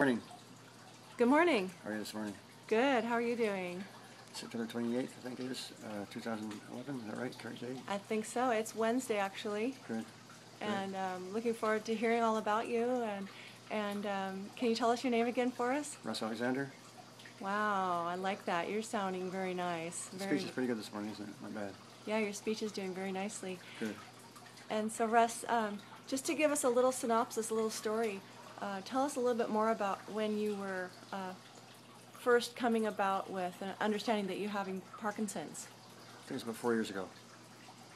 Morning. Good morning. How are you this morning? Good. How are you doing? September 28th, I think it is, 2011. Is that right? Correct date? I think so. It's Wednesday, actually. Good. And looking forward to hearing all about you. And can you tell us your name again for us? Russ Alexander. Wow, I like that. You're sounding very nice. The speech is pretty good this morning, isn't it? Not bad. Yeah, your speech is doing very nicely. Good. And so, Russ, just to give us a little synopsis, a little story, tell us a little bit more about when you were first coming about with an understanding that you're having Parkinson's. I think it was about 4 years ago.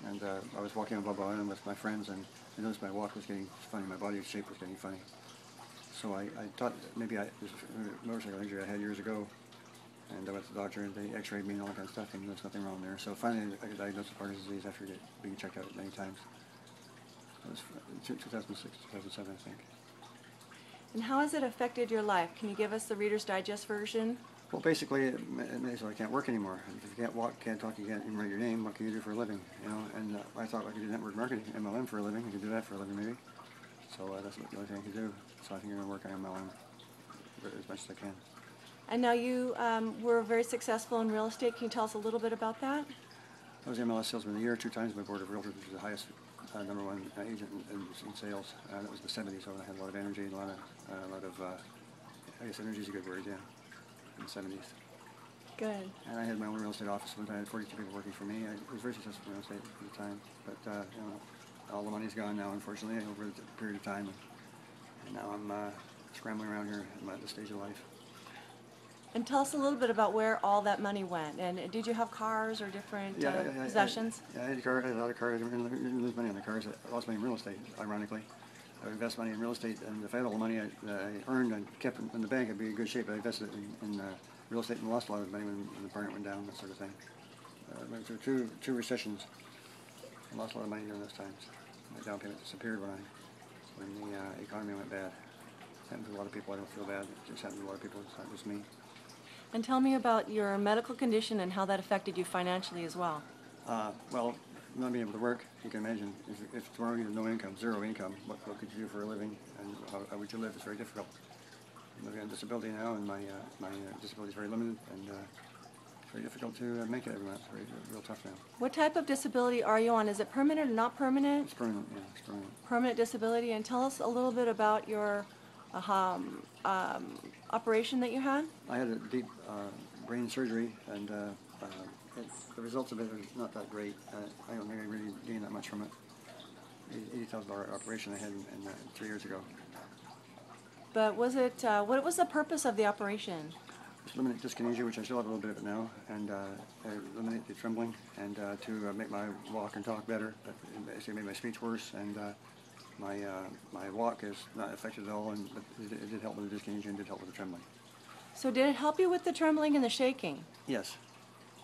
And I was walking on Bob Island with my friends, and I noticed my walk was getting funny, my body shape was getting funny. So I thought that maybe it was a motorcycle injury I had years ago. And I went to the doctor, and they x-rayed me and all that kind of stuff, and there's nothing wrong there. So finally I got diagnosed with Parkinson's disease after being checked out many times. It was 2006, 2007, I think. And how has it affected your life? Can you give us the Reader's Digest version? Well, basically, it makes it so I can't work anymore. If you can't walk, can't talk, you can't even write your name, what can you do for a living? You know, and I thought I could do network marketing, MLM, for a living. I could do that for a living, maybe. So that's the only thing I could do. So I think I'm going to work on MLM as much as I can. And now you were very successful in real estate. Can you tell us a little bit about that? I was the MLS Salesman of the Year 2 times by Board of Realtors, which is the highest #1 agent in sales. That was the 70s, so I had a lot of energy and a lot of I guess energy is a good word, yeah, in the 70s. Good. And I had my own real estate office. I had 42 people working for me. I was very successful in real estate at the time, but you know, all the money's gone now, unfortunately, over the period of time. And now I'm scrambling around here at this stage of life. And tell us a little bit about where all that money went. And did you have cars or different possessions? I had a car. I had a lot of cars. I didn't lose money on the cars. I lost money in real estate, ironically. I would invest money in real estate, and if I had all the money I earned and kept in the bank, I'd be in good shape. I invested it in real estate and lost a lot of money when the market went down, that sort of thing. I went through two recessions. I lost a lot of money during those times. My down payment disappeared when the economy went bad. It happened to a lot of people. I don't feel bad. It just happened to a lot of people. It's not just me. And tell me about your medical condition and how that affected you financially as well. Well, not being able to work, you can imagine, if tomorrow you have no income, zero income, what could you do for a living, and how would you live? It's very difficult. I'm living on disability now, and my disability is very limited, and it's very difficult to make it every month. It's real tough now. What type of disability are you on? Is it permanent or not permanent? It's permanent, yeah, it's permanent. Permanent disability, and tell us a little bit about your operation that you had? I had a deep brain surgery, and the results of it are not that great. I don't think I really gained that much from it. $80,000 operation I had 3 years ago. But was it, what was the purpose of the operation? Just eliminate dyskinesia, which I still have a little bit of it now, and eliminate the trembling, and to make my walk and talk better. It basically made my speech worse, and my walk is not affected at all, and it did help with the dyskinesia and did help with the trembling. So did it help you with the trembling and the shaking? Yes.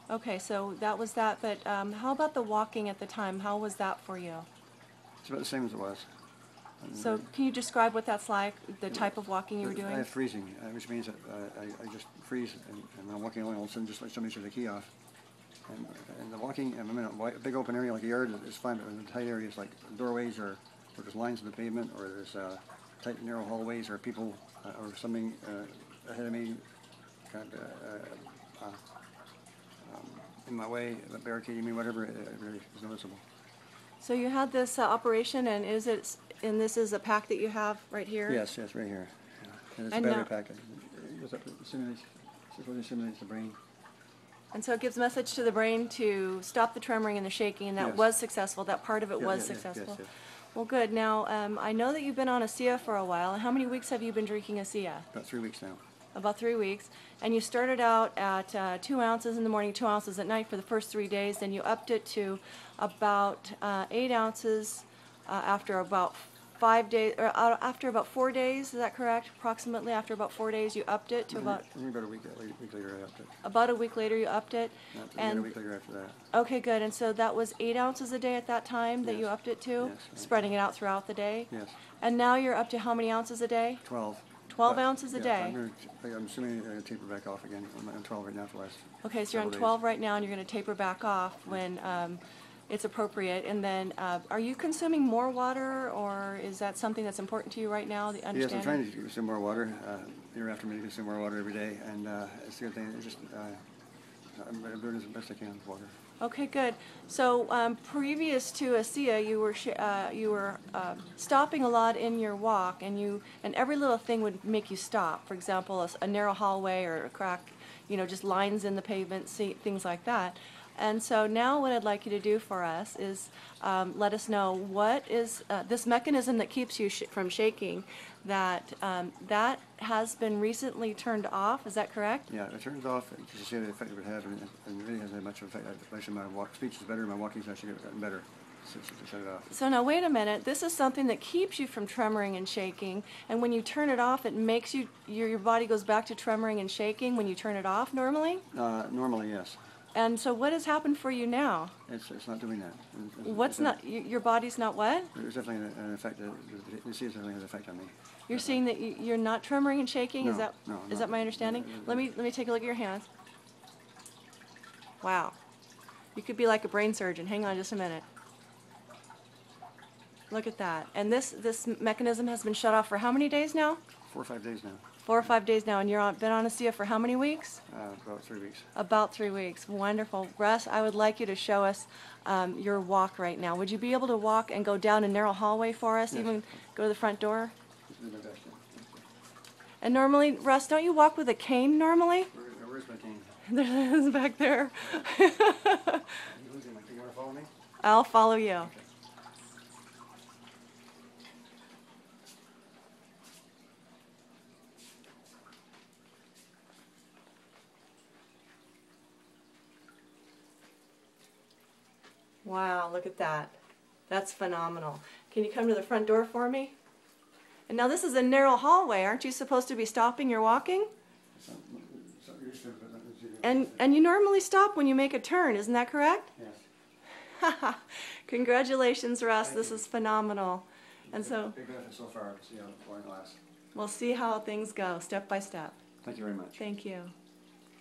Okay, so that was that, but how about the walking at the time? How was that for you? It's about the same as it was. So can you describe what that's like, the type of walking you were doing? I have freezing, which means that I just freeze, and when I'm walking along, all of a sudden just like somebody shut the key off. And the walking, I'm in a big open area like a yard is fine, but in tight areas like doorways or there's lines in the pavement, or there's tight narrow hallways, or people or something ahead of me kind of in my way, barricading me, whatever, it really is noticeable. So you had this operation, and this is a pack that you have right here? Yes, right here. Yeah. And it's a battery pack. It goes up, simulates the brain. And so it gives a message to the brain to stop the tremoring and the shaking, and that was successful. That part of it was successful. Yes. Well, good. Now, I know that you've been on ASEA for a while. How many weeks have you been drinking ASEA? About 3 weeks now. About 3 weeks. And you started out at 2 ounces in the morning, 2 ounces at night for the first 3 days. Then you upped it to about 8 ounces after about 5 days, or after about 4 days. Is that correct? Approximately after about 4 days, you upped it to about. I think about a week later, I upped it. About a week later, you upped it. And a week later after that. Okay, good. And so that was 8 ounces a day at that time that you upped it to, right. Spreading it out throughout the day. Yes. And now you're up to how many ounces a day? 12. 12 ounces a day. I'm assuming I'm going to taper back off again. I'm on 12 right now for the last. Okay, so you're on 12 right now, and you're going to taper back off when it's appropriate. And then, are you consuming more water, or is that something that's important to you right now? Yes, I'm trying to consume more water. you're after me to consume more water every day, and it's a good thing. It's just I'm doing as best I can with water. Okay, good. So previous to ASEA, you were stopping a lot in your walk, and every little thing would make you stop. For example, a narrow hallway or a crack, just lines in the pavement, things like that. And so now what I'd like you to do for us is let us know what is this mechanism that keeps you from shaking, that has been recently turned off. Is that correct? Yeah, it turns off to see the effect it would have, and it really hasn't had much of an effect. Actually, my speech is better, my walking's actually gotten better since I shut it off. So now wait a minute. This is something that keeps you from tremoring and shaking, and when you turn it off, it makes your body goes back to tremoring and shaking when you turn it off normally? Normally, yes. And so what has happened for you now? It's not doing that. What's not? Your body's not what? There's definitely an effect. You see, it definitely has an effect on me. You're seeing that you're not tremoring and shaking? No, Is that no, is that my understanding? Let me take a look at your hands. Wow. You could be like a brain surgeon. Hang on just a minute. Look at that. And this mechanism has been shut off for how many days now? 4 or 5 days now. 4 or 5 days now. And you've been on ASEA for how many weeks? About 3 weeks. About 3 weeks. Wonderful. Russ, I would like you to show us your walk right now. Would you be able to walk and go down a narrow hallway for us, Yes. even go to the front door? Do my best, yeah. And normally, Russ, don't you walk with a cane normally? Where's my cane? There's back there. You want to follow me? I'll follow you. Okay. Wow, look at that. That's phenomenal. Can you come to the front door for me? And now this is a narrow hallway. Aren't you supposed to be stopping your walking? And you normally stop when you make a turn, isn't that correct? Yes. Congratulations, Russ. Thank This you. is phenomenal. And so Big benefit so far. See how long it lasts. we'll see how things go step by step. Thank you very much. Thank you.